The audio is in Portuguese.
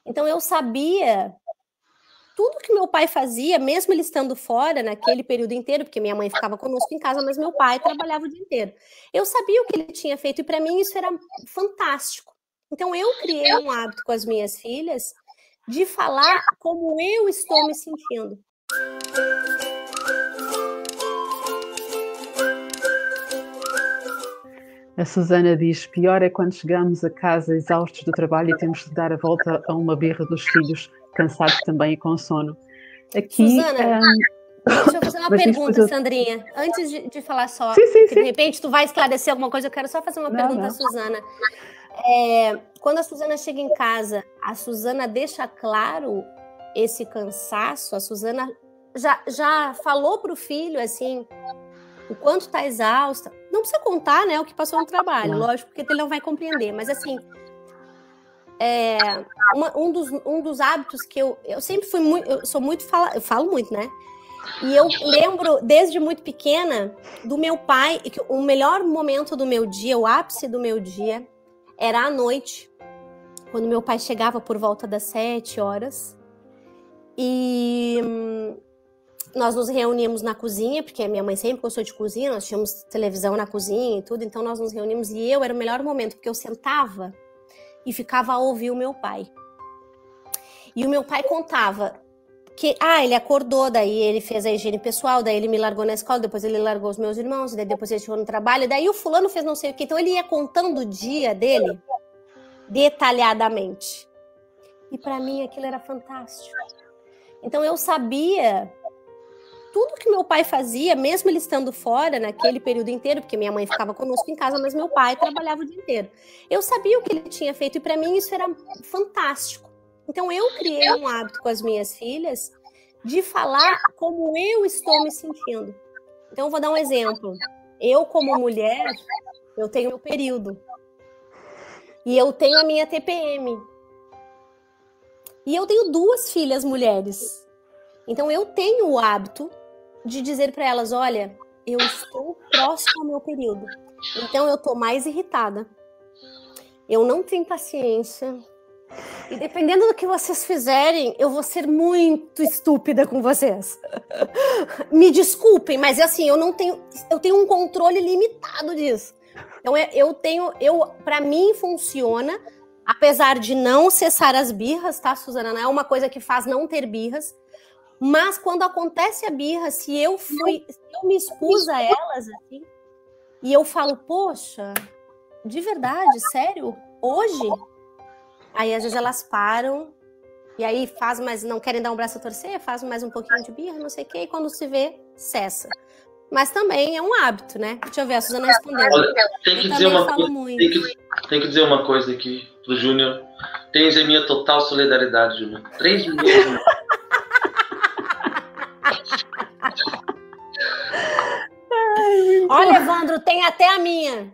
Então eu sabia tudo que meu pai fazia, mesmo ele estando fora naquele período inteiro, porque minha mãe ficava conosco em casa, mas meu pai trabalhava o dia inteiro. Eu sabia o que ele tinha feito e para mim isso era fantástico. Então eu criei um hábito com as minhas filhas de falar como eu estou me sentindo. A Susana diz: pior é quando chegamos a casa exaustos do trabalho e temos de dar a volta a uma birra dos filhos, cansados também e com sono. Aqui, Susana, deixa eu fazer uma pergunta, Sandrinha. Antes de falar só, sim. de repente tu vai esclarecer alguma coisa, eu quero só fazer uma pergunta à Susana. Quando a Susana chega em casa, a Susana deixa claro esse cansaço? A Susana já falou para o filho, assim, o quanto está exausta? Não precisa contar, né, o que passou no trabalho, lógico, porque ele não vai compreender, mas assim, um dos hábitos que eu sempre fui muito, eu falo muito, né? E eu lembro, desde muito pequena, do meu pai, que o melhor momento do meu dia, o ápice do meu dia, era à noite, quando meu pai chegava por volta das 7 horas, e nós nos reuníamos na cozinha, porque a minha mãe sempre gostou de cozinha, nós tínhamos televisão na cozinha e tudo, então nós nos reuníamos, e era o melhor momento, porque eu sentava e ficava a ouvir o meu pai. E o meu pai contava que, ele acordou, daí ele fez a higiene pessoal, daí ele me largou na escola, depois ele largou os meus irmãos, daí depois ele chegou no trabalho, daí o fulano fez não sei o que, então ele ia contando o dia dele detalhadamente. E para mim aquilo era fantástico. Então eu sabia tudo que meu pai fazia, mesmo ele estando fora naquele período inteiro, porque minha mãe ficava conosco em casa, mas meu pai trabalhava o dia inteiro. Eu sabia o que ele tinha feito e para mim isso era fantástico. Então eu criei um hábito com as minhas filhas de falar como eu estou me sentindo. Então eu vou dar um exemplo. Eu, como mulher, eu tenho meu período. E eu tenho a minha TPM. E eu tenho 2 filhas mulheres. Então eu tenho o hábito de dizer para elas, olha, eu estou próximo ao meu período. Então eu tô mais irritada. Eu não tenho paciência. E dependendo do que vocês fizerem, eu vou ser muito estúpida com vocês. Me desculpem, mas assim, eu tenho um controle limitado disso. Então para mim funciona, apesar de não cessar as birras, tá, Susana? Não é uma coisa que faz não ter birras, mas quando acontece a birra, se eu me expus a elas, assim, e eu falo, poxa, de verdade, sério? Hoje? Aí às vezes elas param, e aí faz mais, não querem dar um braço a torcer, faz mais um pouquinho de birra, não sei o quê, e quando se vê, cessa. Mas também é um hábito, né? Deixa eu ver, a Susana respondendo. Olha, tem que dizer uma coisa aqui pro Júnior. Tens a minha total solidariedade, Júnior. 3 minutos. Olha, Evandro, tem até a minha.